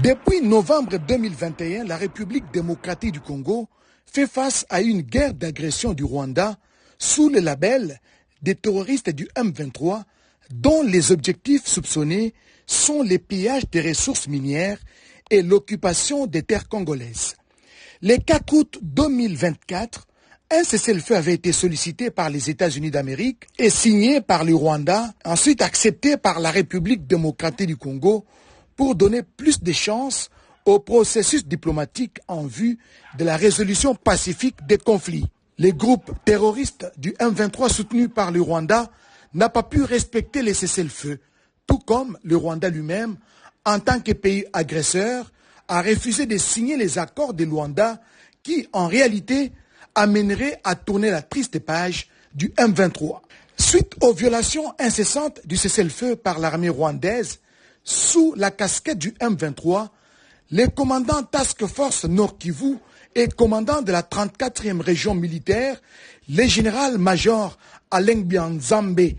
Depuis novembre 2021, la République démocratique du Congo fait face à une guerre d'agression du Rwanda sous le label des terroristes du M23, dont les objectifs soupçonnés sont les pillages des ressources minières et l'occupation des terres congolaises. Le 4 août 2024, un cessez-le-feu avait été sollicité par les États-Unis d'Amérique et signé par le Rwanda, ensuite accepté par la République démocratique du Congo pour donner plus de chances au processus diplomatique en vue de la résolution pacifique des conflits. Les groupes terroristes du M23 soutenus par le Rwanda n'a pas pu respecter les cessez-le-feu, tout comme le Rwanda lui-même, en tant que pays agresseur, a refusé de signer les accords de Luanda qui, en réalité, amèneraient à tourner la triste page du M23. Suite aux violations incessantes du cessez-le-feu par l'armée rwandaise, sous la casquette du M23, les commandants Task Force Nord Kivu et commandant de la 34e région militaire, le général-major Alain Bianzambe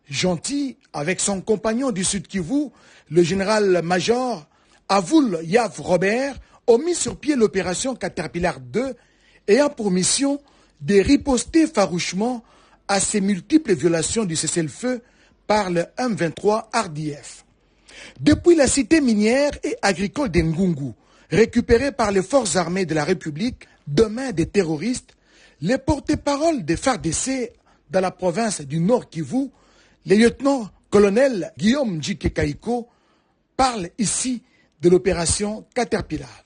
Gentil, avec son compagnon du Sud Kivu, le général-major Avoul Yav Robert, ont mis sur pied l'opération Caterpillar 2, ayant pour mission de riposter farouchement à ces multiples violations du cessez-le-feu par le M23 RDF. Depuis la cité minière et agricole d'Ngungu, récupérée par les forces armées de la République de main des terroristes, les porte-paroles des FARDC dans la province du Nord Kivu, le lieutenant-colonel Guillaume Djike-Kaiko, parlent ici de l'opération Caterpillar.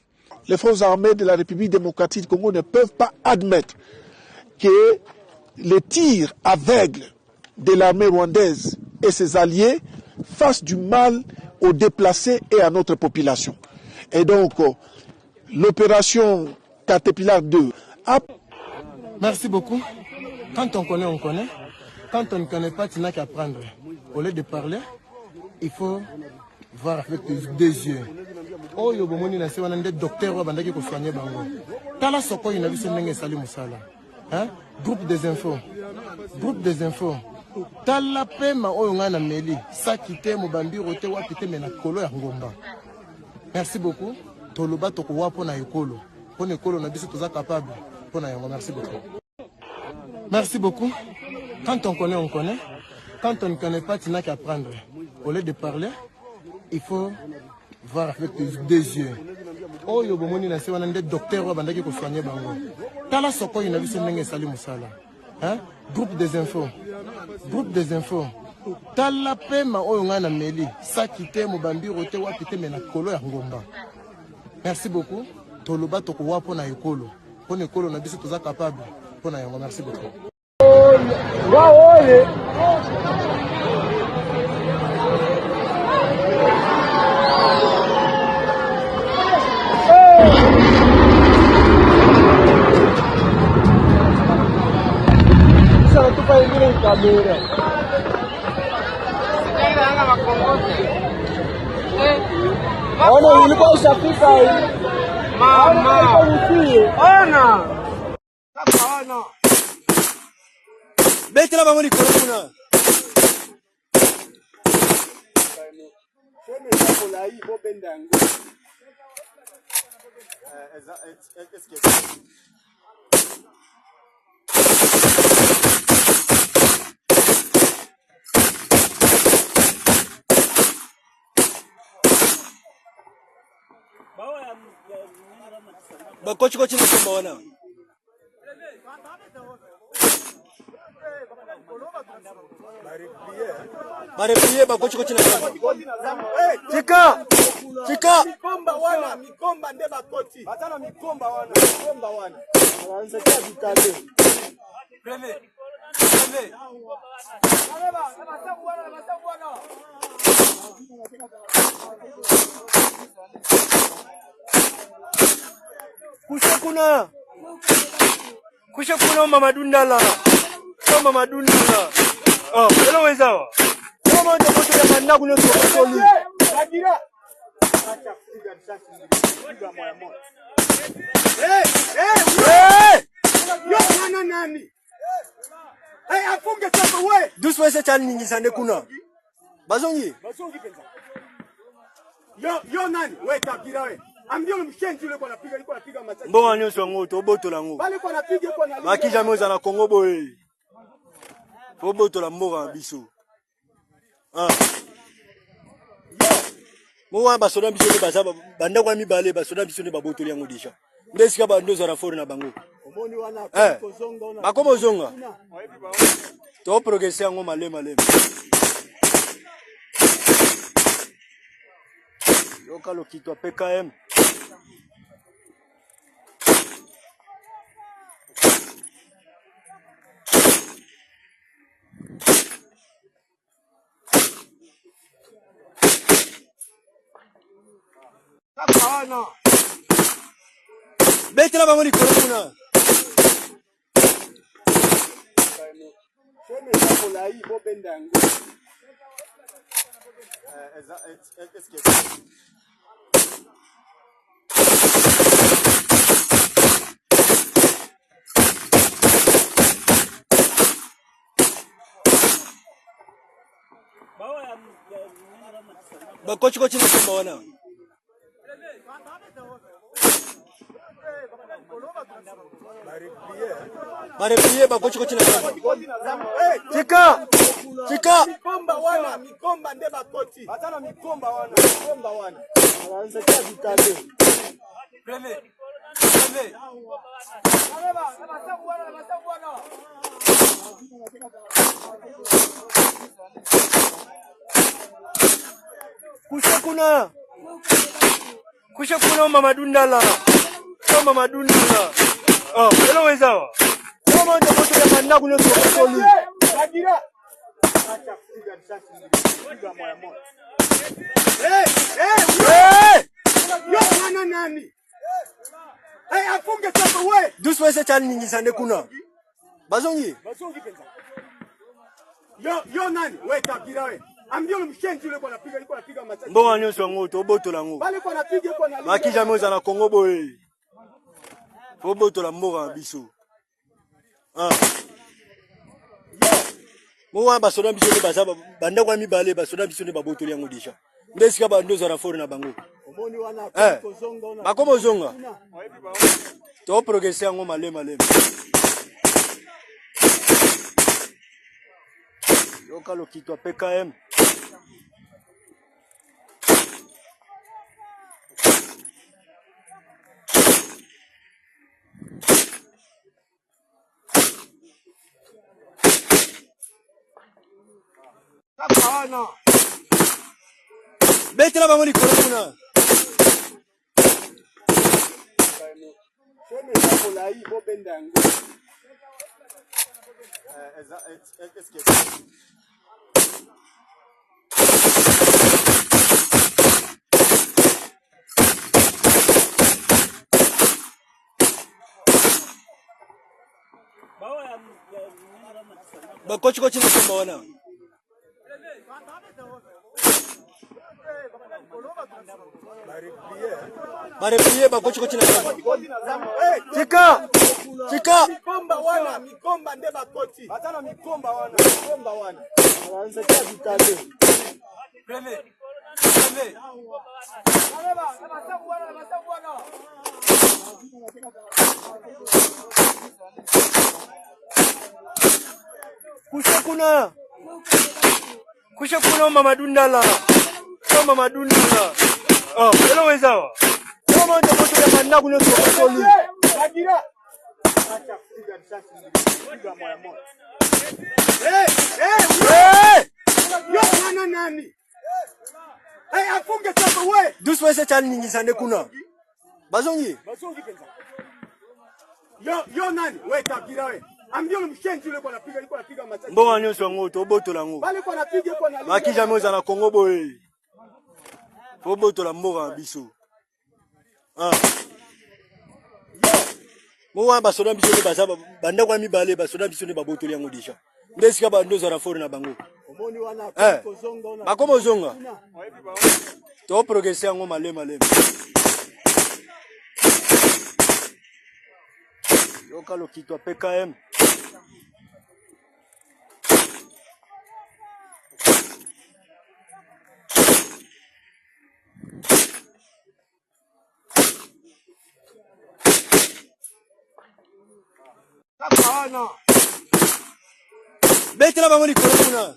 Les forces armées de la République démocratique du Congo ne peuvent pas admettre que les tirs aveugles de l'armée rwandaise et ses alliés fassent du mal aux déplacés et à notre population. Et donc, l'opération Caterpillar 2 a... Merci beaucoup. Quand on connaît, on connaît. Quand on ne connaît pas, tu n'as qu'à apprendre. Au lieu de parler, il faut voir avec des yeux. Oh, yo bomoni na sewa nande docteur wa bandaki ko soigner bango. Tala soko ina biso ndenge sali musala. Hein? Groupe des infos. Groupe des infos. Tala pema oyo ngana meli. Sakite mo bambiro te wapite mena kolo ya ngomba. Merci beaucoup. Toloba toko wapo na ekolo. Pona ekolo na biso toza capable. Pona yango merci beaucoup. Merci beaucoup. Quand on connaît, on connaît. Quand on ne connaît pas, tu n'as qu'à apprendre. Au lieu de parler, il faut voir avec des yeux. Oh, yo bomoni na sewa nande docteur wa bandaki ko soigner bango. Tala soko ina biso ndenge sali musala. Hein? Groupe des infos. Groupe des infos. Tala pema oyo ngana meli. Sakite mo bambiro te wapite mena kolo ya ngomba. Merci beaucoup. Toloba toko wapo na ekolo. Pona ekolo na biso toza capable. Pona yango merci beaucoup. Ona ilikuwa ushafika hii. Mama. Ona. Sasa ona. Beti la bamoni kona kuna. Kone hapo la hii bo benda yangu. Ba kochi na kamba wana. Bareplier ba kochi na kamba. Chika. Chika. Mikomba wana, mikomba nde ba kochi. Batana mikomba wana, mikomba wana. Wanaanza kwa vikale. Prele. Prele. Baba, masabu wana, masabu wana. Kusha kuna mama dundala. Mama dundala. Oh, hello wezawa. Mama ndo moto ya manda kuno sokoli. Adira. Acha kupiga risasi kupiga moya moya. Yo nani? Afunge sasa wewe. Dusu wewe chani nyingi sana kuna. Bazongi. Bazongi penza. Yo nani? We Kabila we. Ambio mshenzi yule kwa napiga machaji. Mbonga nyonso yango to botola ngo. Bale kwa napiga kwa na. Maki jamais oza na Congo boye. Fo botola mboka biso. Ah. Moi basoda biso ne baza banda kwa mibale basoda biso ne babotoli yango deja. Ndesika ba ndoza na fori na bango. Omoni wana kozonga ona. Bakoma zonga. To progresser yango malema. Yoka lokitwa PKM. Kawana. Betela bango likolo kuna. Sheme za kolai bo bendango. Bakochi kochi na komba wana. Bareplier bakochi kochi na komba. Chika. Mikomba wana, mikomba nde bakoti. Batana mikomba wana. Wanaanza kia vikale. Breve. Kusha kuna mama dundala. Mama dundala. Oh, hello wezawa. Kama ndio moto ya manda kuno sokoli. Agira. Acha kupiga risasi piga moya moja. Yo mwana nani? Afunge sasa wewe. Duswese chani nyingi sande kuna. Bazongi penza. Yo nani? We Kabila we. Ambio mshenzi yule kwa napiga machaji. Mbonga nyonso yango to botola ngo. Bale kwa napiga kwa na. Maki jamais oza na Congo boye. Fo botola mboka biso. Ah. Moi basoda biso ne baza banda kwa mibale basoda biso ne babotoli yango deja. Ndesika ba ndoza na fori na bango. Omoni wana kozonga ona. Bakoma zonga. To progresser yango malema. Yoka lokitwa PKM. Kawana. Betela bango likolo kuna. Sheme za kolai bo bendango. Bakochi kochi na komba wana. Bareplier bakochi kochi na komba. Chika. Mikomba wana, mikomba nde bakoti. Batana mikomba wana. Wanaanza kia vikale. Breve. Kusha kuna mama dundala. Mama dundala. Oh, hello wezawa. Kama ndio moto ya manda kuno sokoli. Agira. Acha kupiga risasi piga moya moja. Yo mwana nani? Afunge sasa wewe. Duswese chani nyingi sande kuna. Bazongi penza. Yo nani? We Kabila we. Ambio mshenzi yule kwa napiga machaji. mbonga nyonso yango to botola ngo. Bale kwa napiga kwa na. Maki jamais oza na Congo boye. Fo botola mboka biso. Ah. Moi basoda biso ne baza banda kwa mibale basoda biso ne babotoli yango deja. Ndesika ba ndoza na fori na bango. Omoni wana kozonga ona. Bakoma zonga. To progresser yango malema. Yoka lokitwa PKM. Betela bango likolo kuna.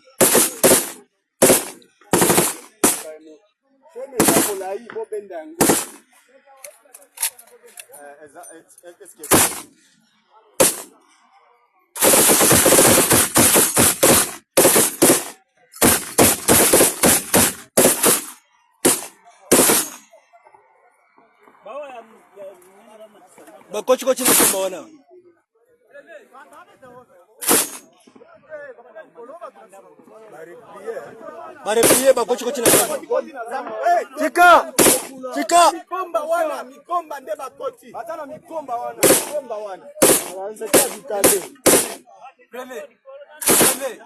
Bakochi kochi na komba wana. Bareplier bakochi kochi na komba. Chika. Chika. Mikomba wana, mikomba nde bakoti. Batana mikomba wana, mikomba wana. Wanaanza vikale. Preve. Preve.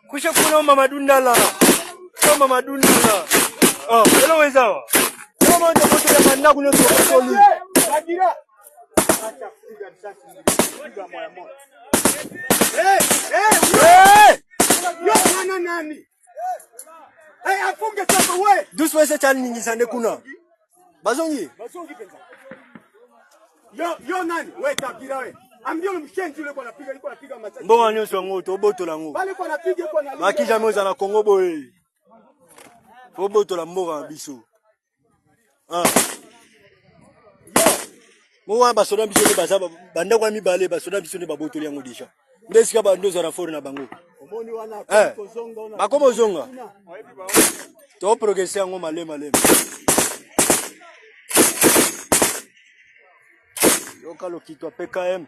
Kusha kuna mama dundala. Mama dundala. Ah, hello wezawa. Kama ndio moto ya manna kuno sokoni. Adira. Acha kupiga risasi piga moya moja. Yo nani? Afunge sasa wewe. Dusu wese chani nyingi sande kuna. Bazongi penza. Yo nani? Wewe tabira wewe. Ambio mshenzi yule kwa anapiga machaji. Mbona nyoso ngoto oboto la ngo. Bali kwa anapiga kwa na. Makija moza na Kongo boy. Oboto la mboga biso. Ah. Mwa basoda biso ne bazaba banda kwa mibale basoda biso ne baboto li yango deja. Ndesika bando za fori na bango. Omoni wana kozonga ona. Bakomo zonga. To progresser yango malema. Yokalo kitwa PKM.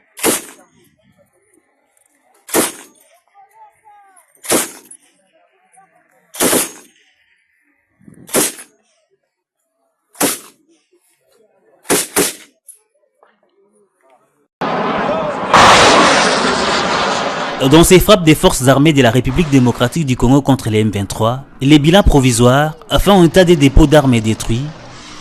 Dans ces frappes des forces armées de la République démocratique du Congo contre les M23, les bilans provisoires font état des dépôts d'armes détruits,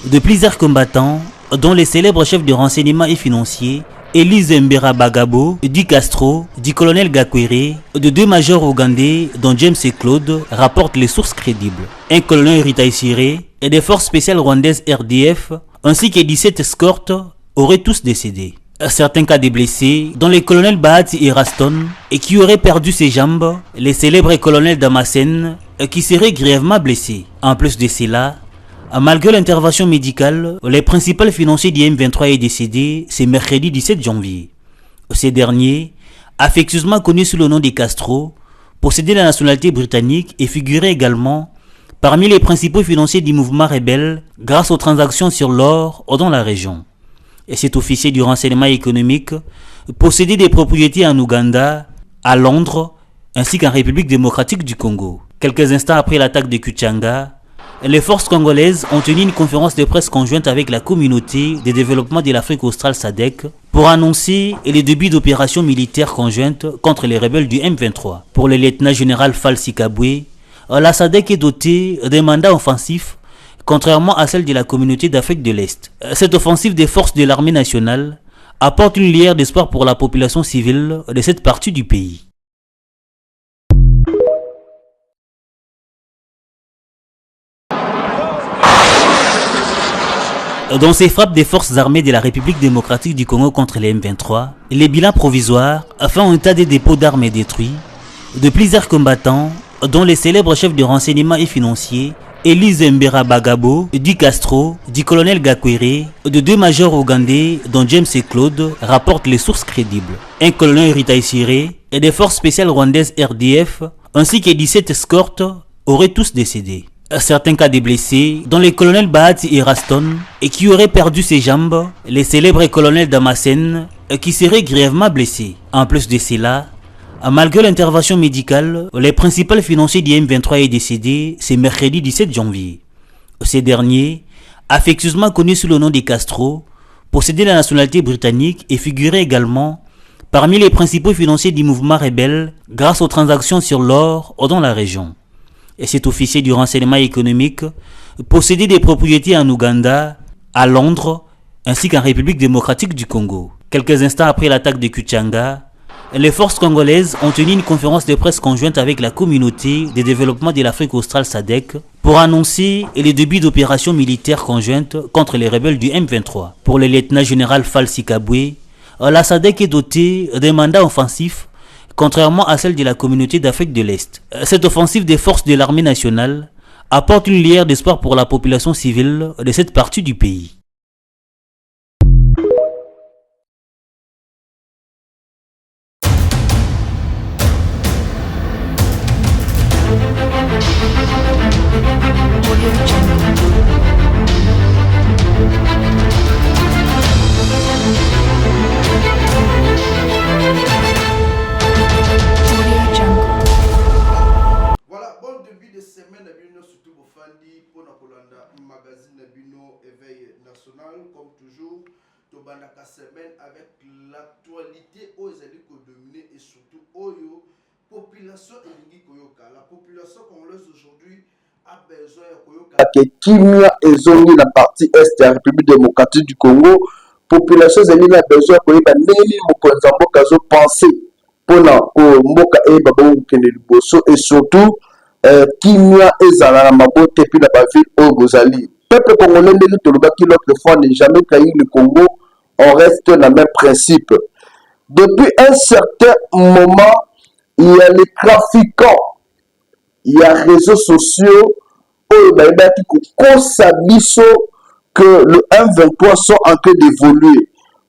de plusieurs combattants, dont les célèbres chefs de renseignement et financiers, Elise Mbera Bagabo, du Castro, du colonel Gakwere, de deux majors ougandais, dont James et Claude, rapportent les sources crédibles. Un colonel Rita Siré et des forces spéciales rwandaises RDF, ainsi que 17 escortes, auraient tous décédé. Certains cas de blessés, dont les colonels Bahati et Raston, et qui auraient perdu ses jambes, les célèbres colonels Damasen, qui seraient grièvement blessés. En plus de cela, malgré l'intervention médicale, le principal financier du M23 est décédé ce mercredi 17 janvier. Ce dernier, affectueusement connu sous le nom de Castro, possédait la nationalité britannique et figurait également parmi les principaux financiers du mouvement rebelle grâce aux transactions sur l'or dans la région. Et cet officier du renseignement économique possédait des propriétés en Ouganda, à Londres, ainsi qu'en République démocratique du Congo. Quelques instants après l'attaque de Kuchanga, les forces congolaises ont tenu une conférence de presse conjointe avec la communauté de développement de l'Afrique australe SADC pour annoncer le début d'opérations militaires conjointes contre les rebelles du M23. Pour le lieutenant-général Falsi Kabwe, la SADC est dotée d'un mandat offensif contrairement à celle de la communauté d'Afrique de l'Est. Cette offensive des forces de l'armée nationale apporte une lueur d'espoir pour la population civile de cette partie du pays. Dans ces frappes des forces armées de la République démocratique du Congo contre les M23, les bilans provisoires font état des dépôts d'armes détruits, de plusieurs combattants, dont les célèbres chefs de renseignement et financiers, Elise Mbera Bagabo, du Castro, du colonel Gakwere, de deux majors ougandais, dont James et Claude, rapportent les sources crédibles. Un colonel Rita Siré et des forces spéciales rwandaises RDF, ainsi que 17 escortes, auraient tous décédé. Certains cas de blessés, dont les colonels Bahati et Raston, et qui auraient perdu ses jambes, les célèbres colonels Damasen, qui seraient grièvement blessés. En plus de cela, malgré l'intervention médicale, le principal financier du M23 est décédé ce mercredi 17 janvier. Ce dernier, affectueusement connu sous le nom de Castro, possédait la nationalité britannique et figurait également parmi les principaux financiers du mouvement rebelle grâce aux transactions sur l'or dans la région. Et cet officier du renseignement économique possédait des propriétés en Ouganda, à Londres, ainsi qu'en République démocratique du Congo. Quelques instants après l'attaque de Kuchanga, Les forces congolaises ont tenu une conférence de presse conjointe avec la communauté de développement de l'Afrique australe SADC pour annoncer le début d'opérations militaires conjointes contre les rebelles du M23. Pour le lieutenant-général Falsi Kabwe, la SADC est dotée d'un mandat offensif, contrairement à celle de la communauté d'Afrique de l'Est. Cette offensive des forces de l'armée nationale apporte une lueur d'espoir pour la population civile de cette partie du pays. Voilà, bon début de semaine, Nabino, surtout pour Fandi, pour Napolanda, magazine Nabino, éveil national, comme toujours, Tobandaka semaine avec l'actualité aux élites dominées et surtout Oyo, population et Koyoka. La population congolaise aujourd'hui a besoin de Koyoka. Kimia et Zongi, la partie est de la République démocratique du Congo, population a besoin de Koyoka, Neli Mokonzambo Kazo penser pour Mboka et Babou Keneliboso et surtout Kimia ezala na mabote puis la ville au Gozali. Peuple congolais de Tolobaki l'autre fois n'est jamais trahi le Congo, on reste dans le même principe. Depuis un certain moment, il y a les trafiquants, il y a les réseaux sociaux, que le M23 sont en train d'évoluer.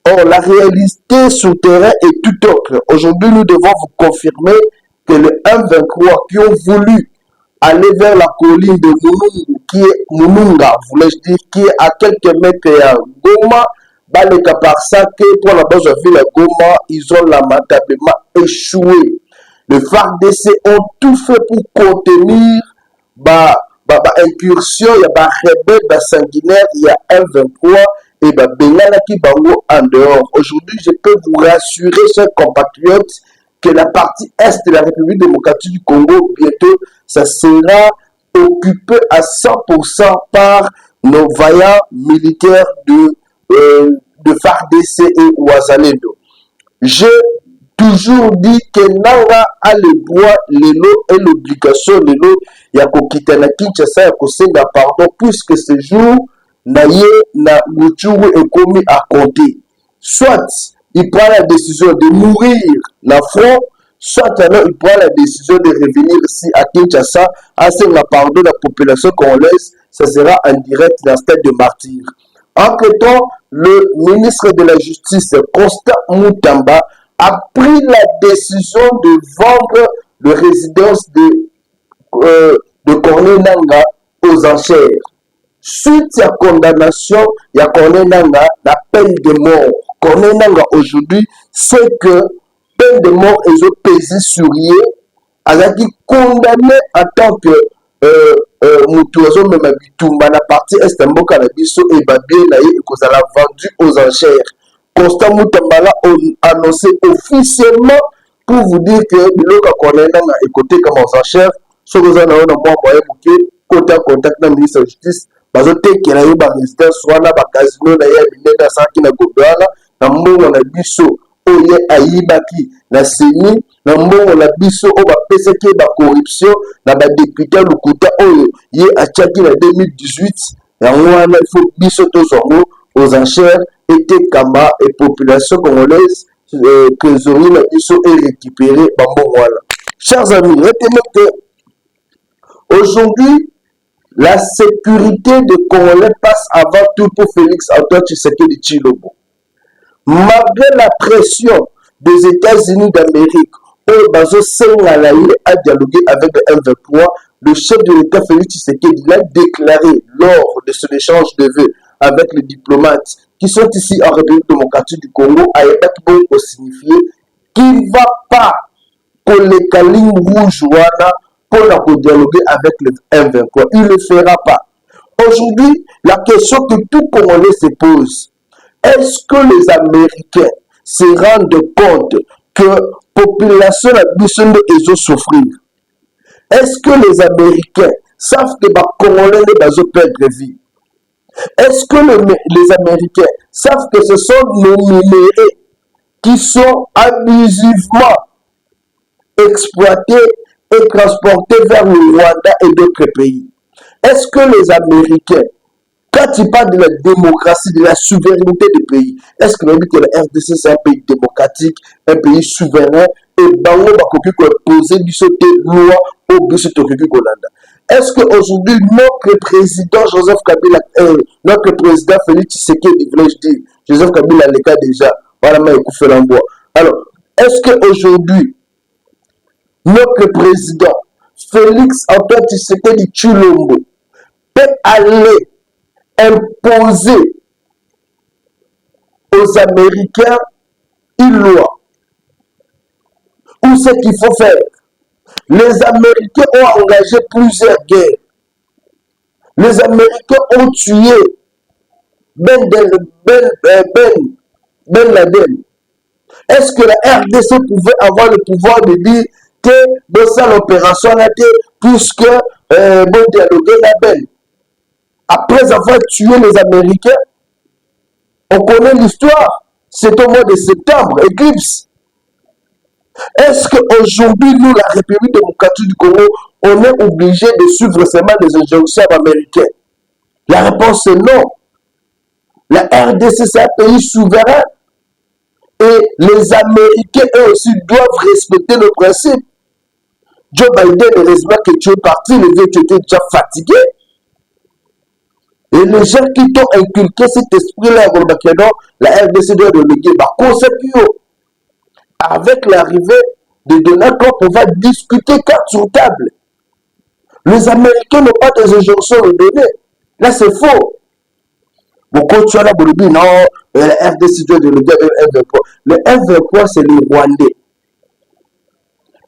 Or, la réalité sur le terrain est tout autre. Aujourd'hui, nous devons vous confirmer que le M23 qui ont voulu aller vers la colline de Munungu, qui est Mununga, voulais-je dire, qui est à quelques mètres à Goma, le cas par ça que pour la base de la ville à Goma, ils ont lamentablement échoué. Les FARDC ont tout fait pour contenir incursion, il y a rebelle, sanguinaire, il y a M23 et Bengala qui bango en dehors. Aujourd'hui, je peux vous rassurer, chers compatriotes, que la partie est de la République démocratique du Congo, bientôt, ça sera occupé à 100% par nos vaillants militaires de FARDC et Ouazalendo. J'ai toujours dit que Nanga a le droit, l'élo et l'obligation, l'élo, il y a Kokitana Kinshasa, il y a Kosenga, pardon, puisque ce jour, Naye, na Muturu est commis à compter. Soit il prend la décision de mourir la front, soit alors il prend la décision de revenir ici à Kinshasa, à ce la pardon de la population congolaise, ça sera en direct dans le stade de martyr. Entre-temps, le ministre de la Justice, Constant Moutamba, a pris la décision de vendre la résidence de Corneille Nangaa aux enchères. Suite à la condamnation, il y a Corneille Nangaa, la peine de mort. Corneille Nangaa aujourd'hui, c'est que peine de mort est pesée sur lui, elle a été condamné en tant que Moutourazo même Bitumba, la partie est un mot cannabis et Babie et qu'on a vendu aux enchères. Constant Moutambala a annoncé officiellement pour vous dire que le cas qu'on a écouté comme aux enchères, ce que vous avez moyen côté en contact dans le ministre de la Justice, parce que la résidence soit là, casino, il y a ça qui n'a pas na mbongo na biso oye ayibaki na seni na mbongo na biso o bapesaki ba corruption na ba député Lukuta oyo ye achaki na 2018 yango wana il faut biso tozongo aux enchères était kamba et population congolaise trésorier na biso est récupéré bambongo wana. Chers amis, retenez que aujourd'hui la sécurité des Congolais passe avant tout pour Félix Antoine Tshisekedi Tshilombo. Malgré la pression des États-Unis d'Amérique, où Bazo Senghalaï a dialogué avec le M23, le chef de l'État Félix Tshisekedi l'a déclaré lors de son échange de vœux avec les diplomates qui sont ici en République démocratique du Congo, a signifié qu'il ne va pas pour les Kalim Rouge pour dialoguer avec le M23. Il ne le fera pas. Aujourd'hui, la question que tout Congolais se pose, est-ce que les Américains se rendent compte que la population a besoin de souffrir? Est-ce que les Américains savent que les Congolais ne vont pas perdre vie? Est-ce que les Américains savent que ce sont nos minéraux qui sont abusivement exploités et transportés vers le Rwanda et d'autres pays. Est-ce que les Américains, quand ils parlent de la démocratie, de la souveraineté du pays, est-ce que même que la RDC c'est un pays démocratique, un pays souverain, et Bango Bakoki peut poser du sauté loi au but de Golanda? Est-ce qu'aujourd'hui, notre président Joseph Kabila, notre président Félix Tshisekedi, voulais-je dire, Joseph Kabila le cas déjà, voilà, mais il fait l'embois. Alors, est-ce qu'aujourd'hui, notre président Félix Antoine Tshisekedi Tshilombo peut aller imposer aux Américains une loi ou ce qu'il faut faire? Les Américains ont engagé plusieurs guerres. Les Américains ont tué Ben Laden. Est-ce que la RDC pouvait avoir le pouvoir de dire que dans cette opération a été puisque bon dialoguer la Ben? Après avoir tué les Américains, on connaît l'histoire. C'est au mois de septembre, éclipse. Est-ce qu'aujourd'hui, nous, la République démocratique du Congo, on est obligé de suivre seulement les injonctions américaines? La réponse est non. La RDC, c'est un pays souverain. Et les Américains, eux aussi, doivent respecter nos principes. Joe Biden, heureusement que tu es parti, le vieux, tu étais déjà fatigué. Et les gens qui t'ont inculqué cet esprit-là, la RDC doit reléguer. Avec l'arrivée de Donald Trump, on va discuter carte sur table. Les Américains n'ont pas des injonctions à donner. Là, c'est faux. Beaucoup de gens ont non, la RDC doit déléguer le F-23. Le F-23, c'est le Rwandais.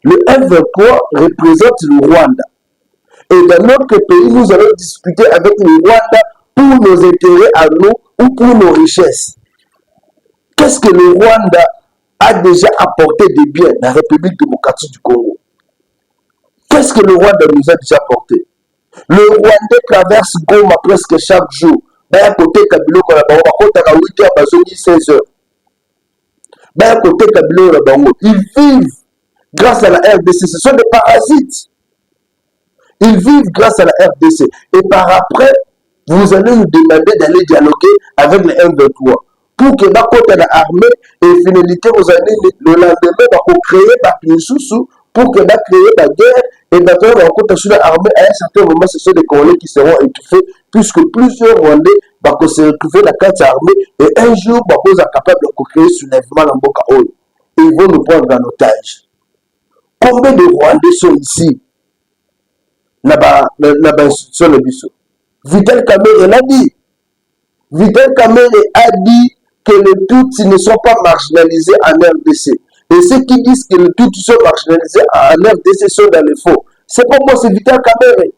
Le F-23 représente le Rwanda. Et dans notre pays, nous allons discuter avec le Rwanda pour nos intérêts à nous ou pour nos richesses. Qu'est-ce que le Rwanda a déjà apporté de bien à la République démocratique du Congo? Qu'est-ce que le Rwanda nous a déjà apporté? Le Rwandais traverse Goma presque chaque jour. À côté Kabilo, à 8h, 16h. À côté Kabilo, ils vivent grâce à la RDC. Ce sont des parasites. Ils vivent grâce à la RDC. Et par après, vous allez nous demander d'aller dialoguer avec les M23. Pour que ma côté de l'armée et finalité, vous allez le lendemain pour créer la pour que ma créer la guerre et maintenant on compte sur l'armée à un certain moment, ce sont des Congolais qui seront étouffés puisque plusieurs Rwandais vont se retrouver la carte armée et un jour ils sont capables de créer soulèvement dans Mboka Oyo et ils vont nous prendre en otage. Combien de Rwandais sont ici? L'institution de Bissau. Vital Kamerhe l'a dit. Vital Kamerhe a dit que les Tutsis ne sont pas marginalisés en RDC. Et ceux qui disent que les Tutsis sont marginalisés en RDC sont dans le faux. C'est pourquoi c'est Vital Kamerhe.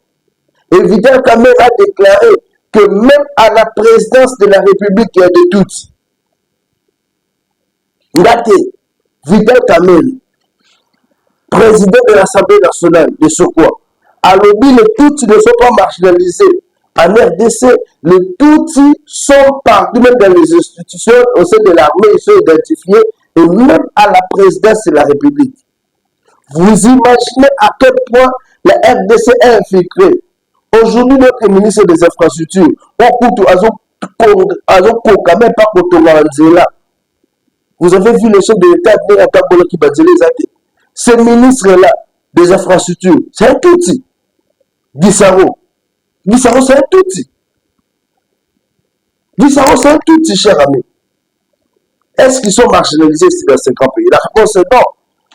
Et Vital Kamerhe a déclaré que même à la présidence de la République, il y a des Tutsis. Vital Kamerhe, président de l'Assemblée nationale de Sokwa, a lobby, les Tutsis ne sont pas marginalisés. En RDC, les Tutsis sont partout, même dans les institutions, au sein de l'armée, ils sont identifiés, et même à la présidence de la République. Vous imaginez à quel point la RDC est infiltrée. Aujourd'hui, notre ministre des Infrastructures, vous avez vu le chef de l'État qui va dire les athées. Ce ministre-là des Infrastructures, c'est un Tutsi. Gisaro, c'est un Tutsi. Gisaro, c'est un Tutsi, cher ami. Est-ce qu'ils sont marginalisés ici dans ces grands pays? La réponse est non.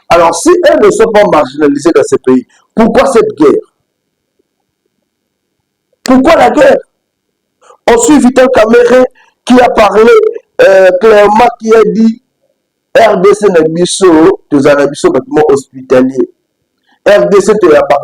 Alors, si elles ne sont pas marginalisées dans ces pays, pourquoi cette guerre? Pourquoi la guerre? On suit Vital Kamerhe qui a parlé clairement, qui a dit RDC n'a biso, tu as un bâtiment hospitalier. RDC tu as pas.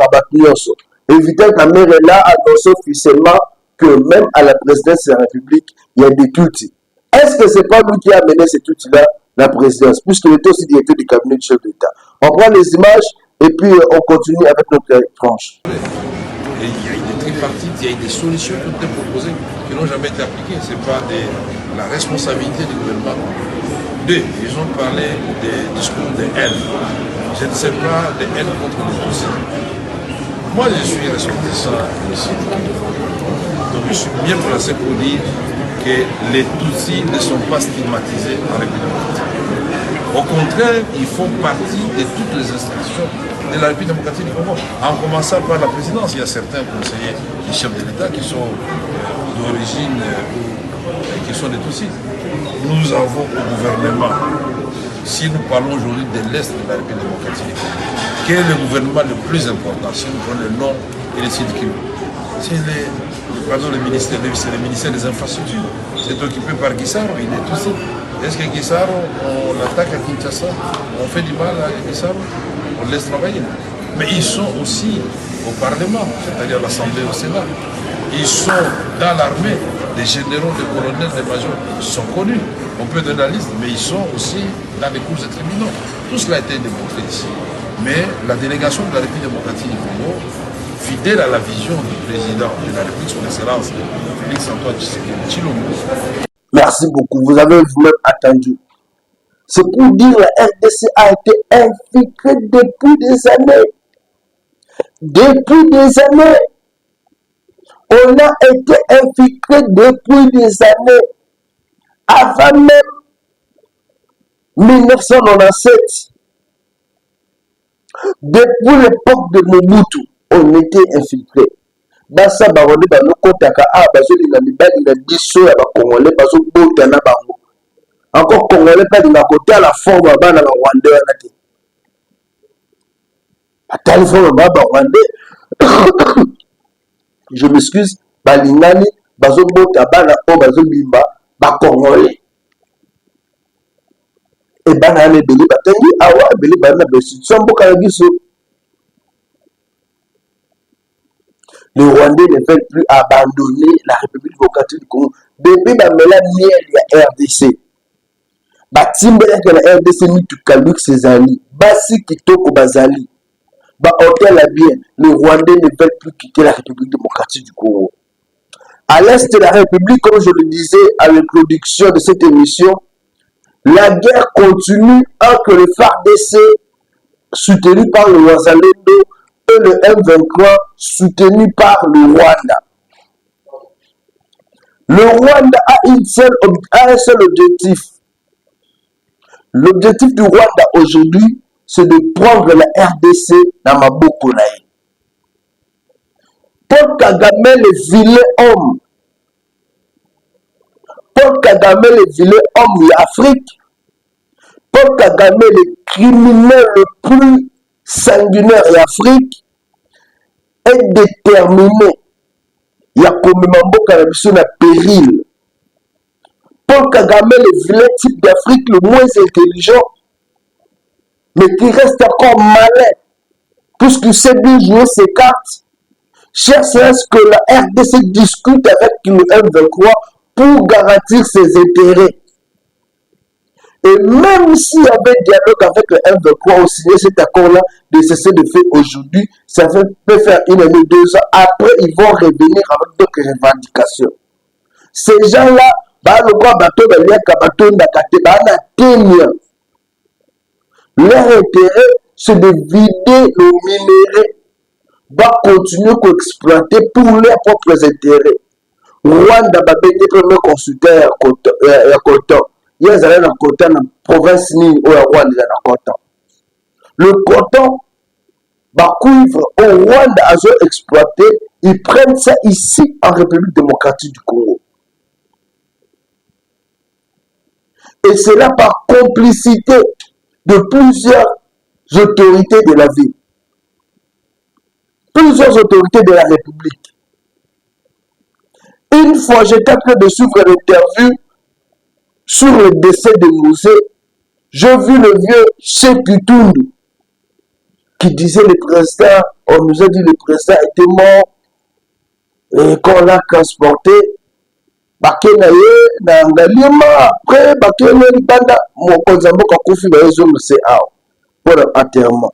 Et Vital Kamerhe là annoncé officiellement que même à la présidence de la République, il y a des Tutsis. Est-ce que ce n'est pas nous qui a mené ces Tutsis-là, la présidence, puisqu'il était aussi directeur du cabinet du chef d'État? On prend les images et puis on continue avec notre tranche. Et il y a des tripartites, il y a des solutions qui ont été proposées qui n'ont jamais été appliquées. Ce n'est pas la responsabilité du gouvernement. Deux, ils ont parlé des discours de haine. Je ne sais pas de haine contre les Tutsis. Moi, je suis ressortissant ici. Donc, je suis bien placé pour dire que les Tutsis ne sont pas stigmatisés en République démocratique. Au contraire, ils font partie de toutes les institutions de la République démocratique du Congo. En commençant par la présidence, il y a certains conseillers du chef de l'État qui sont d'origine, qui sont des Tutsis. Nous avons au gouvernement, si nous parlons aujourd'hui de l'Est de la République démocratique, quel est le gouvernement le plus important, si nous prenons le nom et le site qui c'est le ministère des Infrastructures. C'est occupé par Guissaro, il est Tutsi. Est-ce que Guissaro, on l'attaque à Kinshasa, on fait du mal à Guissaro, on laisse travailler? Mais ils sont aussi au Parlement, c'est-à-dire à l'Assemblée, au Sénat. Ils sont dans l'armée, des généraux, des colonels, des majors, ils sont connus. On peut donner la liste, mais ils sont aussi dans les cours de tribunaux. Tout cela a été démontré ici. Mais la délégation de la République démocratique du Congo, fidèle à la vision du président de la République, son Excellence, Félix-Antoine Tshilombo. Merci beaucoup. Vous avez vous-même attendu. C'est pour dire que la RDC a été infiltrée depuis des années. Depuis des années. On a été infiltré depuis des années. Avant même 1997. Depuis l'époque de Mobutu, on était infiltré. Basa barone ba lokotaka a bazo linga mibali na biso ya ba Congolais bazo bota na bango. Encore Congolais pas linga côté à la forme bana ba Rwandais na te. Atali forme ba Rwandais. Je m'excuse, balingani bazo bota bana o bazo bimba ba Congolais. Et bana ne beli batangi awa beli bana besu somboka na biso. Les Rwandais ne veulent plus abandonner la République démocratique du Congo. Depuis la miel ya RDC. Batimbe ya la RDC mitukaluk sezali. Basi kitoko bazali. Ba hôtel à bien. Les Rwandais ne veulent plus quitter la République démocratique du Congo. À l'est de la République, comme je le disais à l'introduction de cette émission, la guerre continue entre le FARDC soutenu par le Wazalendo et le M23 soutenu par le Rwanda. Le Rwanda a un seul objectif. L'objectif du Rwanda aujourd'hui, c'est de prendre la RDC dans maboko na ye. Paul Kagame, le vilain homme. Paul Kagame, le vilain homme d'Afrique. Paul Kagame, le criminel le plus sanguinaire d'Afrique, est déterminé. Il y a comme Mamboka na péril. Paul Kagame, le vilain type d'Afrique le moins intelligent, mais qui reste encore malin, puisqu'il sait bien jouer ses cartes, cherche à ce que la RDC discute avec le M23 pour garantir ses intérêts. Et même s'il y avait dialogue avec le M23 au signer cet accord-là de cesser de faire aujourd'hui, ça peut faire 1 année, 2 ans. Après, ils vont revenir avec d'autres revendications. Ces gens-là, leur intérêt, c'est de vider le minerai, va continuer à exploiter pour leurs propres intérêts. Rwanda va être le premier constructeur à coton. Il y a un coton dans la province ni au Rwanda dans coton. Le coton va cuivre au Rwanda à exploiter. Ils prennent ça ici en République démocratique du Congo. Et c'est là par complicité de plusieurs autorités de la ville. Plusieurs autorités de la République. Une fois, j'étais en train de suivre l'interview sur le décès de Moussé. J'ai vu le vieux Chepitundu qui disait le président, on nous a dit le président était mort et qu'on l'a transporté. Bakenaye na ngalima après bakenaye banda mokonzambo kakufi baezo mse ao pour l'enterrement.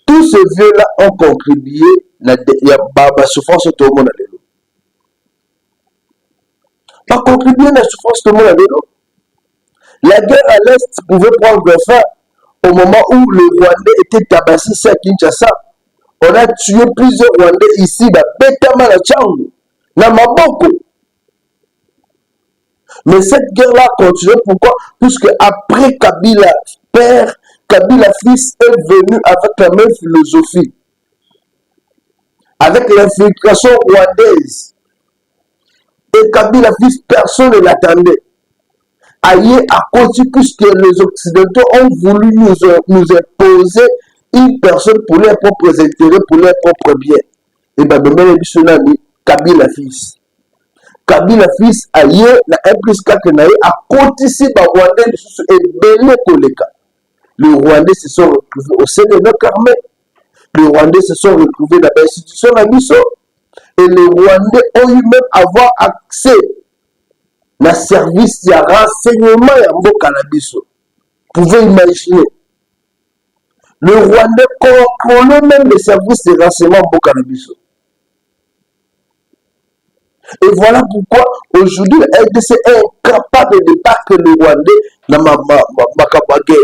Tous ces vieux-là ont contribué à la souffrance de tout le monde. Pas contribué à la souffrance de tout le monde. La guerre à l'Est pouvait prendre fin au moment où le Rwandais était tabassé à Kinshasa. On a tué plusieurs Rwandais ici, Betama na Tchango, na Maboko. Mais cette guerre-là continue. Pourquoi? Puisque après Kabila père, Kabila fils est venu avec la même philosophie. Avec l'infiltration rwandaise. Et Kabila fils, personne ne l'attendait. Aïe à cause puisque les Occidentaux ont voulu nous imposer une personne pour leurs propres intérêts, pour leurs propres biens. Et bien, Kabila fils. Kabila fils aïe na 1+4 naïe à côté ici les Rwandais et belé koleka. Les Rwandais se sont retrouvés au sein de notre armée. Les Rwandais se sont retrouvés dans l'institution à Misso. Et les Rwandais ont eu même avoir accès à service de renseignement et en Canabiso. Vous pouvez imaginer. Le Rwandais contrôlait même les services de renseignement en Canabiso. Et voilà pourquoi aujourd'hui la RDC est incapable de battre le Rwandais dans ma guerre.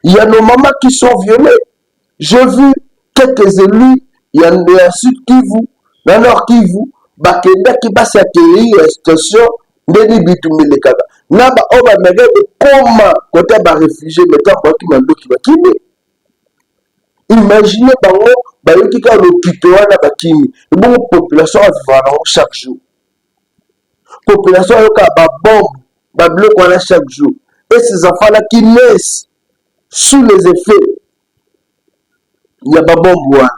Il y a nos mamans qui sont violées. J'ai vu quelques élus, il y en a dans Sud Kivu, dans Nord Kivu, Bakenda qui va s'accueillir à la station de Bitumilekaba. Naba oba mega de comment côté ba réfugié mettant quoi qui mando qui va kiné. Imaginez bango ba yoki ka l'hôpital wana ba kimi. Bon population va vivre chaque jour. Population yoka ba bombe, ba bloc wana chaque jour. Et ces enfants là qui naissent sous les effets, il y a pas bombe wana.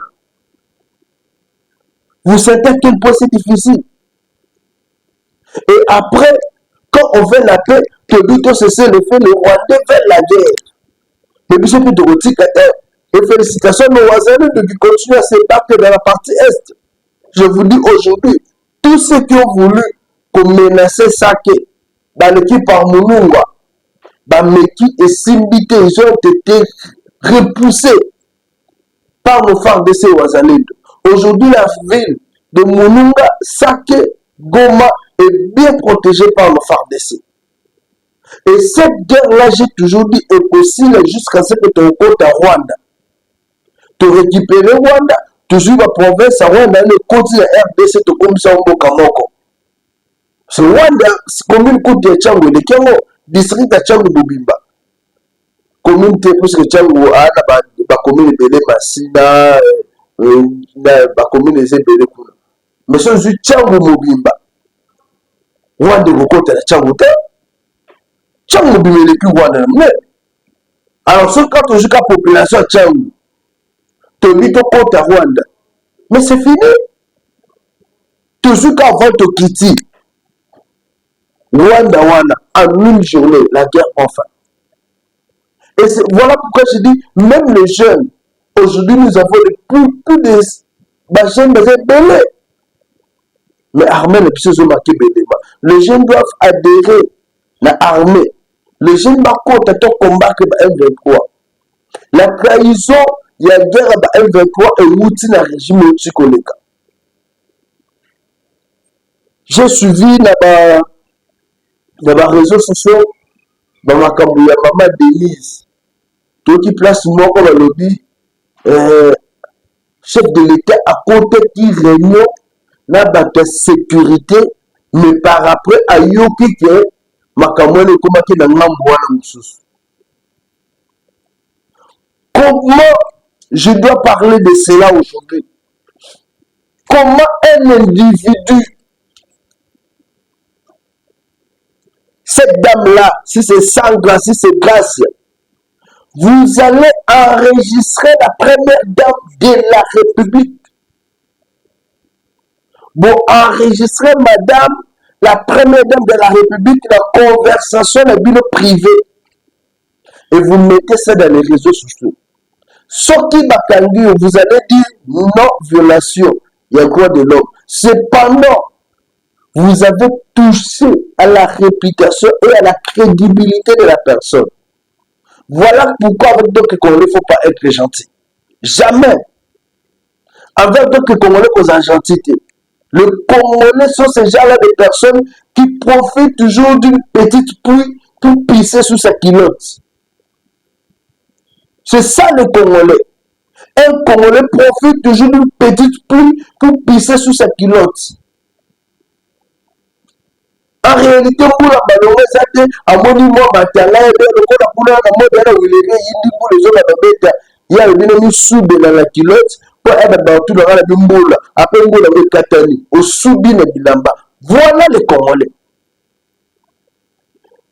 Vous savez à quel point c'est difficile. Et après, quand on veut la paix, que plutôt cesser le fait, le Rwandais fait la guerre. Mais puis c'est plutôt et félicitations aux voisins qui continuent à se battre dans la partie Est. Je vous dis aujourd'hui, tous ceux qui ont voulu menacer Sake, dans l'équipe par Mounungwa, Meki et Simbité, ils ont été repoussés par nos phares de ces Ouazalid. Aujourd'hui, la ville de Moununga, Sake, Goma est bien protégée par nos phares d'essai. Et cette guerre-là, j'ai toujours dit, est possible jusqu'à ce que tu rencontres à Rwanda. Tu récupères Rwanda, tu joues la province à Rwanda, le continent RDC, tu comme ça au Kamoko. C'est Rwanda, c'est commune côte de Tchango, de Kengo, district de Tchango Bobimba. Commune de Tchango, la commune de Belé Massina, la commune de Belé Kuna. Mais c'est Tchango Bobimba. Rwanda, vous comptez la Tchango. Tchango Bobimba, il est plus Rwanda. Alors, ce quand on joue la population de Tchango, tu dis que compte à Rwanda. Mais c'est fini. Toujours qu'avant de quitter Rwanda, en une journée, la guerre enfin. Et voilà pourquoi je dis, même les jeunes, aujourd'hui nous avons plus de jeunes belés. Mais l'armée n'est plus marqué béléma. Les jeunes doivent adhérer à l'armée. Les jeunes doivent continuer à combattre M23. La trahison, il y a guerre à M23 et l'outil dans le régime Otikoleka. J'ai suivi dans les réseaux sociaux, dans ma maman Denise, tout qui place moi comme le lobby, chef de l'État à côté qui réunion dans la sécurité, mais par après, à Yoki que ma camarade est comme qui dans l'amboine. Comment je dois parler de cela aujourd'hui? Comment un individu, cette dame-là, si c'est Sandra, si c'est Grâce, vous allez enregistrer la première dame de la République. Vous enregistrez madame, la première dame de la République, la conversation de bureau privé. Et vous mettez ça dans les réseaux sociaux. Soki Bakangi, vous allez dire non violation, il y a droit de l'homme. Cependant, vous avez touché à la réputation et à la crédibilité de la personne. Voilà pourquoi avec d'autres Congolais, il ne faut pas être gentil. Jamais. Avec d'autres Congolais, aux gentillité. Les Congolais sont ces gens-là de personnes qui profitent toujours d'une petite pluie pour pisser sous sa culotte. C'est ça le Congolais. Un Congolais profite toujours d'une petite pluie pour pisser sous sa culotte. En réalité, pour la malheureuse, à mon niveau, matala, il y a une soude dans la culotte pour être dans la bimboula. Après, on a le katani, au soubi de bilamba. Voilà les Congolais.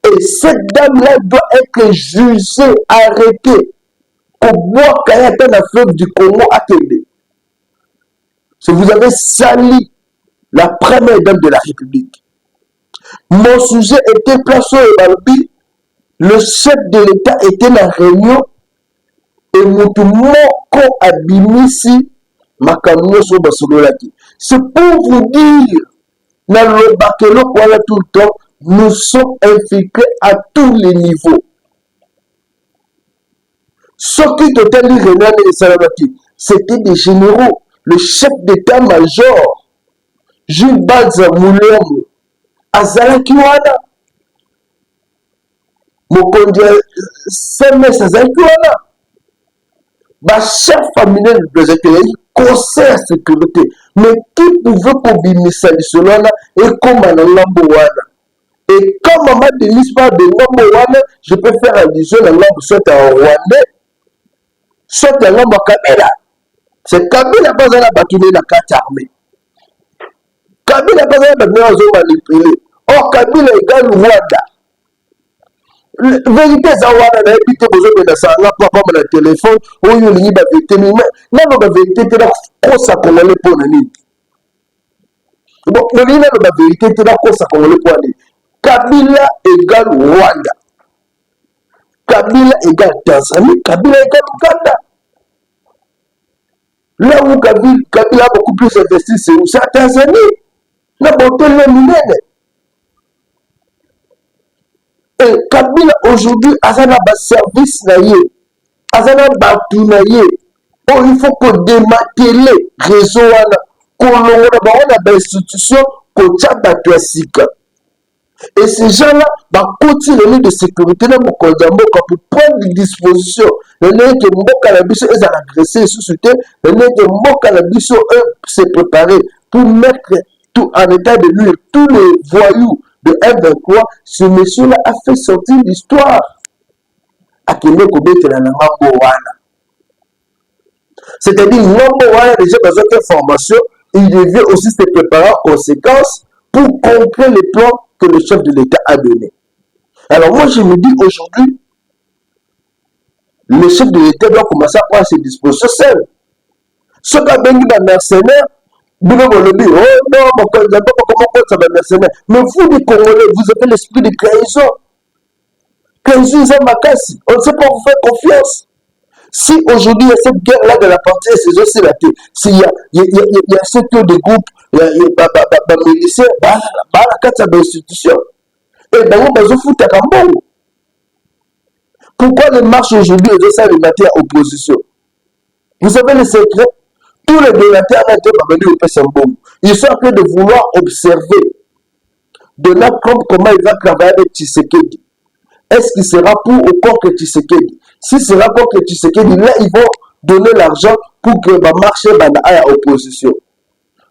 Et cette dame-là doit être jugée, arrêtée. Au bois Kayata, la fleuve du Congo, à Kende. Si vous avez sali la première dame de la République. Mon sujet était placé au Balbi. Le chef de l'État était dans la réunion. Et Moutoumoko Abimisi Makamio Sobasololaki. C'est pour vous dire, dans le Bakelo, voilà tout le temps, nous sommes infiltrés à tous les niveaux. Ce qui totali Renan et Salamaki, c'était des généraux. Le chef d'état-major, Jules Balza Moulemo, Azalaki Wana, Mokondia Semes Azalaki Wana, ma chef familial du président, conseil à sécurité. Mais qui pouvait combiner ça et comme un lambo Wana? Et quand maman Denis parle de lambo Wana, je peux faire allusion à lambo soit en Rwandais, soit un homme à Kabila. C'est Kabila pas à bâtonner la carte armée. Kabila pas à bâtonner manipulé. Or, Kabila égale Rwanda. Vérité, ça va dans habité besoin de ça. Là, pas comme le téléphone, où il y a une vérité. Mais non, la vérité, c'est là qu'on s'est congolais pour le nid. Donc, le nid, la vérité, c'est là qu'on s'est congolais pour le nid. Kabila égale Rwanda. Kabila égale Tanzanie, Kabila égale Ouganda. Là où Kabila a beaucoup plus investi, c'est où? C'est à Tanzanie. La beauté le minère. Et Kabila aujourd'hui, Azana ba service naïe, Azana ba tout naïe. Oh, il faut qu'on démantèle réseau qu'on a des institutions qu'on tient sika. Et ces gens-là vont continuer de sécurité pour prendre des dispositions. Les gens qui ont cannabis, ils ont agressé les sociétés. Les gens qui ont cannabis, eux, se préparer pour mettre tout en état de nuire. Tous les voyous de M23, ce monsieur-là a fait sortir l'histoire. C'est-à-dire, Nambo-Wana, déjà dans cette formation, il devait aussi se préparer en conséquence pour conclure les plans que le chef de l'État a donné. Alors moi, je me dis aujourd'hui, le chef de l'État doit commencer à prendre ses dispositions seul. Ce qu'a bien dit dans mercenaire, vous me dit, oh non, comment ça va mercenaire? Mais vous, les Congolais, vous avez l'esprit de trahison. Trahison, c'est ma casse. On ne sait pas vous faire confiance. Si aujourd'hui, il y a cette guerre-là de la partie, c'est aussi la tête. S'il y a ce tour de groupe, il y a des miliciens, il y a des institutions. Et ben, on va se foutre à Cambo. Pourquoi les marches aujourd'hui et ça les matières opposition? Vous savez le secret? Tous les donateurs ont venus au PSMBOM. Ils sont en train de vouloir observer Donald Trump comment il va travailler avec Tshisekedi. Est-ce qu'il sera pour ou contre Tshisekedi? Si ce sera contre Tshisekedi, là, ils vont donner l'argent pour que va marcher à l'opposition.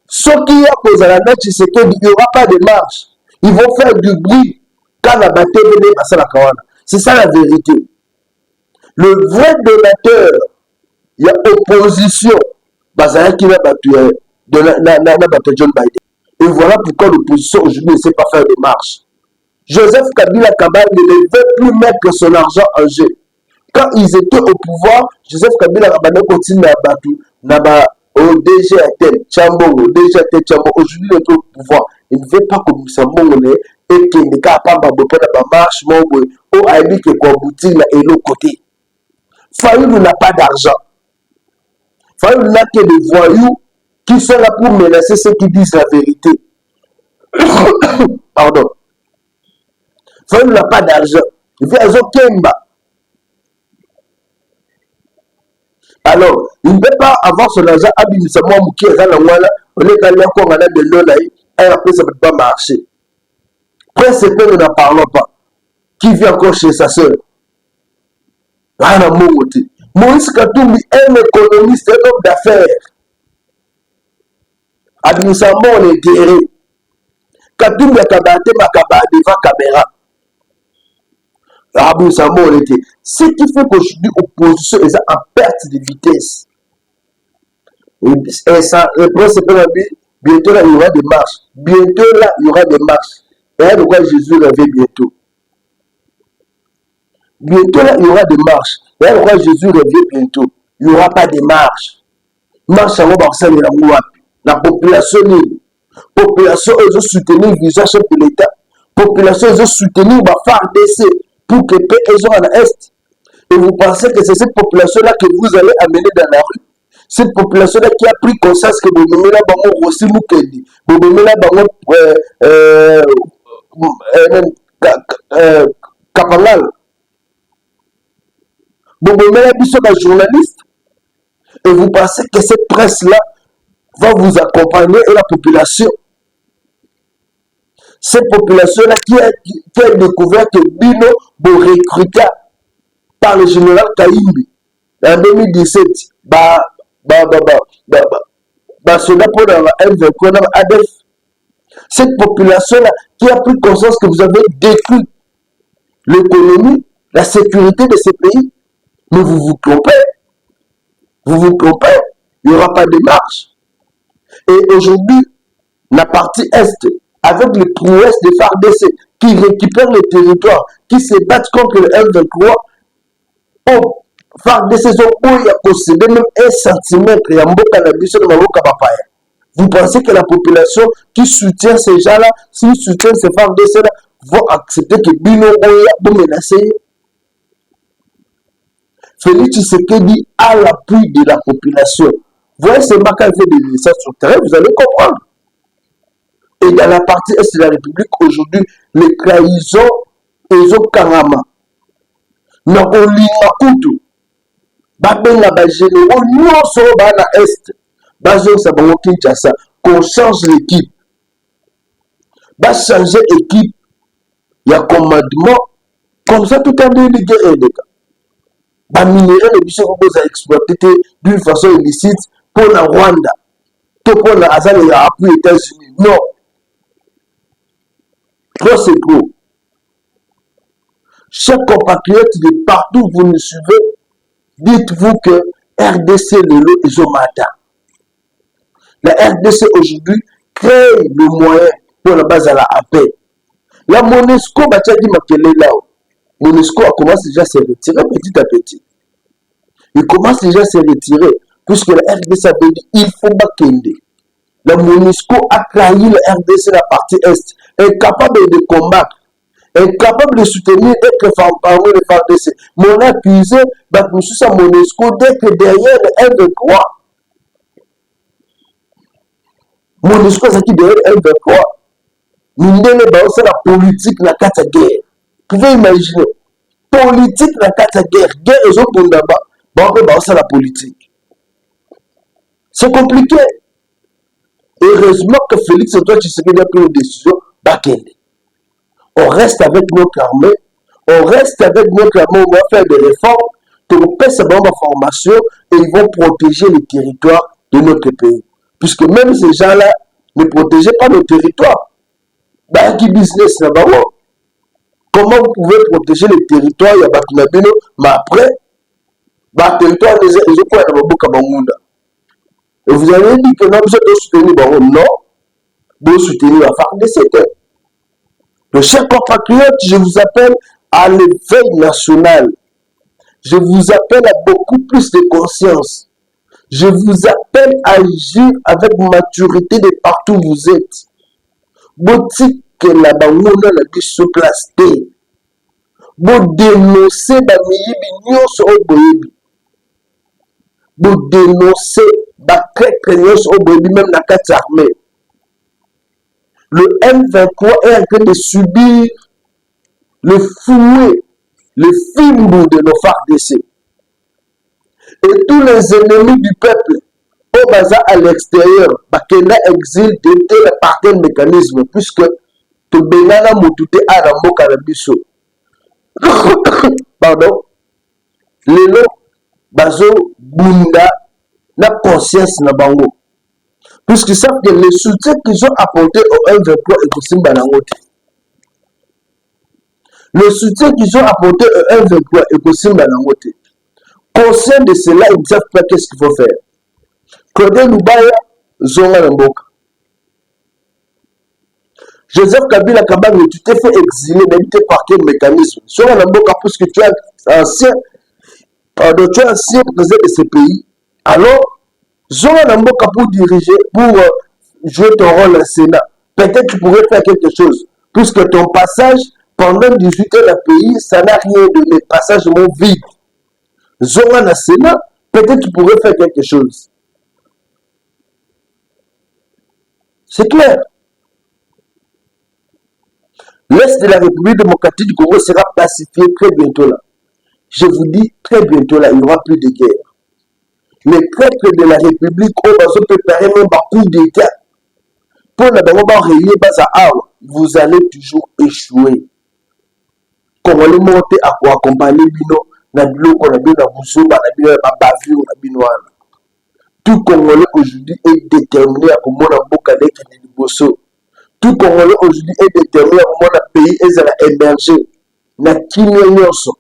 Ce qui a posé la date Tshisekedi, il n'y aura pas de marche. Ils vont faire du bruit quand la bataille venait passer la Kawana. C'est ça la vérité. Le vrai donateur, il y a opposition. Bazara qui va battre John Biden. Et voilà pourquoi l'opposition aujourd'hui ne sait pas faire de marche. Joseph Kabila Kabal ne veut plus mettre son argent en jeu. Quand ils étaient au pouvoir, Joseph Kabila Kabal continue à battre. Au DG Atel, Chambongo, DG Atel, Chambongo, aujourd'hui il est au pouvoir. Il ne veut pas que nous sommes et qu'il ne peut pas marche, ou Aïbi qui est boutique et l'autre côté. Fayoulou n'a pas d'argent. Fayoulou n'a que des voyous qui sont là pour menacer ceux qui disent la vérité. Pardon. Fayoulou n'a pas d'argent. Il vient à Kemba. Alors, il ne peut pas avoir son argent à Bimisamo Mouki et Zalawala, on est allé encore en de l'eau, et après ça ne peut pas marcher. Principe, nous n'en parlons pas. qui vit encore chez sa sœur. Moïse Katumbi est un économiste, un homme d'affaires. Administrativement, on est intérêt. Katumbi a kabaté makaba devant caméra. Administrativement, on est intérêt. Ce qui fait qu'aujourd'hui, l'opposition est en perte de vitesse. Et ça, bientôt là, il y aura des marches. Bientôt là, il y aura des marches. Et là, de quoi Jésus revient bientôt. Bientôt là, il y aura des marches. Et là, de quoi Jésus revient bientôt. Il n'y aura pas de marches. Marche à la population libre. Population, ils ont soutenu le visage de l'État. Population, ils ont soutenu le FARDC pour que les gens à l'Est. Et vous pensez que c'est cette population-là que vous allez amener dans la rue. Cette population-là qui a pris conscience que vous mettez là bango aussi Mukendi, vous mettez là bango Kapangal, vous mettez là biso ba journaliste, et vous pensez que cette presse-là va vous accompagner et la population. Cette population-là qui a découvert que Bino vous recruté par le général Kaïmbi en 2017, cette population-là qui a pris conscience que vous avez détruit l'économie, la sécurité de ce pays, mais vous vous trompez. Vous vous trompez. Il n'y aura pas de marche. Et aujourd'hui, la partie Est, avec les prouesses des FARDC qui récupèrent le territoire, qui se battent contre le M23, FARDC sont où il y a possédé même 1 centimètre. Vous pensez que la population qui soutient ces gens-là, s'ils soutiennent ces FARDC-là, vont accepter que Bino Oya peut menacer? Félix Tshisekedi à l'appui de la population. Voyez ce marquage fait des messages sur le terrain, vous allez comprendre. Et dans la partie Est de la République, aujourd'hui, les trahisons, ils ont carrément. Nous avons l'Imakutu. Babenga ba généraux, nous sommes dans l'Est. Bazo Sabongo Kinshasa, qu'on change l'équipe. Va changer l'équipe. Il y a commandement. Comme ça, tout le monde est guerre. Les minéraux, les bichons vont exploiter d'une façon illicite pour la Rwanda. Tout pour la Azal et appui États-Unis. Non. Trop c'est trop. Chers compatriotes de partout où vous nous suivez, dites-vous que RDC Lelo et Zomata. La RDC aujourd'hui crée le moyen pour la base à la paix. La MONUSCO, MONUSCO a commencé déjà à se retirer petit à petit. Il commence déjà à se retirer, puisque la RDC a dit il faut Bakende. La MONUSCO a trahi la RDC, la partie Est, est capable de combattre, est capable de soutenir et de faire parler les FARDC. Mon accusé, la MONUSCO d'être derrière le M23. MONUSCO, c'est qui derrière le M23. Mindele c'est la politique dans la guerre. Vous pouvez imaginer. Politique dans la guerre. Guerre et autres pour là-bas. C'est la politique. C'est compliqué. Heureusement que Félix Antoine Tshisekedi a pris une décision. On reste avec notre armée. On reste avec notre armée. On va faire des réformes. Pour faire cette bonne formation. Et ils vont protéger les territoires de notre pays. Puisque même ces gens-là ne protégeaient pas nos territoires. Qui business là-bas. Comment vous pouvez protéger les territoires? Il y a Bakinabino, mais après, le territoire ils ont quoi dans Boka Bamunda. Et vous avez dit que non, vous êtes soutenir Baron. Non, vous soutenir la FARDC. Donc, chers compatriotes, je vous appelle à l'éveil national. Je vous appelle à beaucoup plus de conscience. Je vous appelle à agir avec maturité de partout où vous êtes. Boti que la bangouna la biso plasté. Bo dénoncer ba miyibi nyonso oboyebi. Bo dénoncer ba kreke nyonso oboyebi même na kati armée. Le M23 est en train de subir le fouet, le fimbo de nos FARDC. Et tous les ennemis du peuple au bazar à l'extérieur, Bakena exil de par quel mécanisme, puisque tout benana moutouté à la mboka na biso. Pardon. Lelo bazo bunda na conscience na bango. Puisqu'ils savent que le soutien qu'ils ont apporté au M23 est aussi banangote. Le soutien qu'ils ont apporté au M23 est aussi banangote. Conscient de cela, ils ne savent pas qu'est-ce qu'il faut faire. Claude Lubaya, Zonga Namboka. Joseph Kabila Kabang, tu t'es fait exiler, mais tu t'es par quel mécanisme? Zonga Namboka, puisque tu es ancien président de ce pays. Alors, Zonga Namboka pour diriger, pour jouer ton rôle au Sénat. Peut-être que tu pourrais faire quelque chose. Puisque ton passage pendant 18 ans dans le pays, ça n'a rien donné. Passage vide. Zonga na Sénat, peut-être que tu pourrais faire quelque chose. C'est clair. L'Est de la République démocratique du Congo sera pacifié très bientôt là. Je vous dis, très bientôt là, il n'y aura plus de guerre. Les traîtres de la République, on va se préparer même par coup d'État. Pour la réunir vous allez toujours échouer. Comment les monter à quoi accompagner Bino, na biloko na bino na busoba na bino na bavure na bino wana. Tout Congolais aujourd'hui est déterminé à comment on boka leki ni liboso. Tout Congolais aujourd'hui est déterminé à comment le pays est émergé. Na kimia nyonso.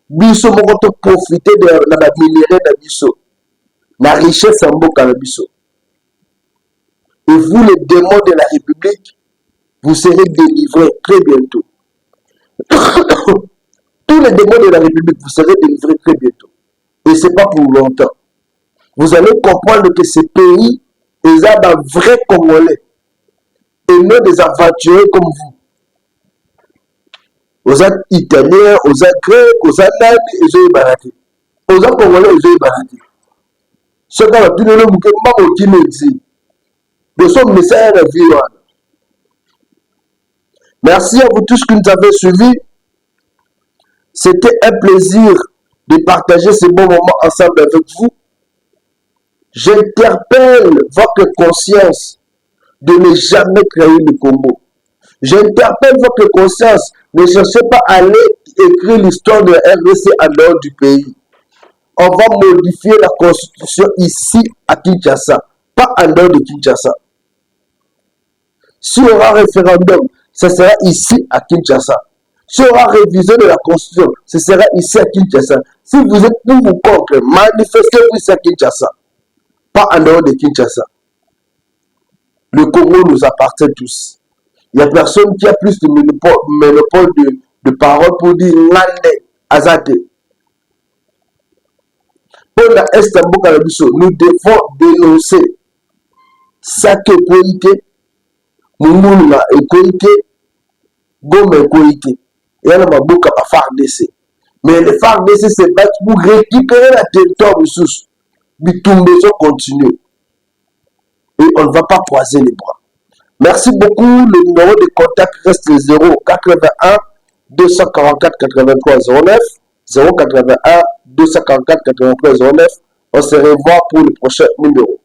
Biso moko to profiter de la minéraux na biso. La richesse en boka na biso. Et vous, les démons de la République, vous serez délivrés très bientôt. Tous les démons de la République, vous serez délivrés très bientôt. Et ce n'est pas pour longtemps. Vous allez comprendre que ce pays est un vrai Congolais. Et non des aventuriers comme vous. Vous êtes Italiens, vous êtes Grecs, vous êtes Nani, et vous êtes Baraté. Vous êtes Congolais, vous êtes Baraté. Ce qu'on a dit, nous avons dit, nous avons de son message à vie. Merci à vous tous qui nous avez suivis. C'était un plaisir de partager ce bon moment ensemble avec vous. J'interpelle votre conscience de ne jamais créer le Congo. J'interpelle votre conscience, ne cherchez pas à aller écrire l'histoire de la RDC en dehors du pays. On va modifier la constitution ici à Kinshasa, pas en dehors de Kinshasa. Si on aura un référendum, ce sera ici à Kinshasa. Si on aura révision de la constitution, ce sera ici à Kinshasa. Si vous êtes pour ou contre, manifestez-vous ici à Kinshasa, pas en dehors de Kinshasa. Le Congo nous appartient tous. Il n'y a personne qui a plus de monopole de parole pour dire Nande Azate. Pour la Estambo Kalabiso, nous devons dénoncer Sake Koïke, Moumouna et Koïke, Gome Koïke. Et on a beaucoup à FARDC. Mais les FARDC se battent pour récupérer la territoire ressource. Bitumbezo continue. Et on ne va pas croiser les bras. Merci beaucoup. Le numéro de contact reste 081 244 83 09. 081 244 83 09. On se revoit pour le prochain numéro.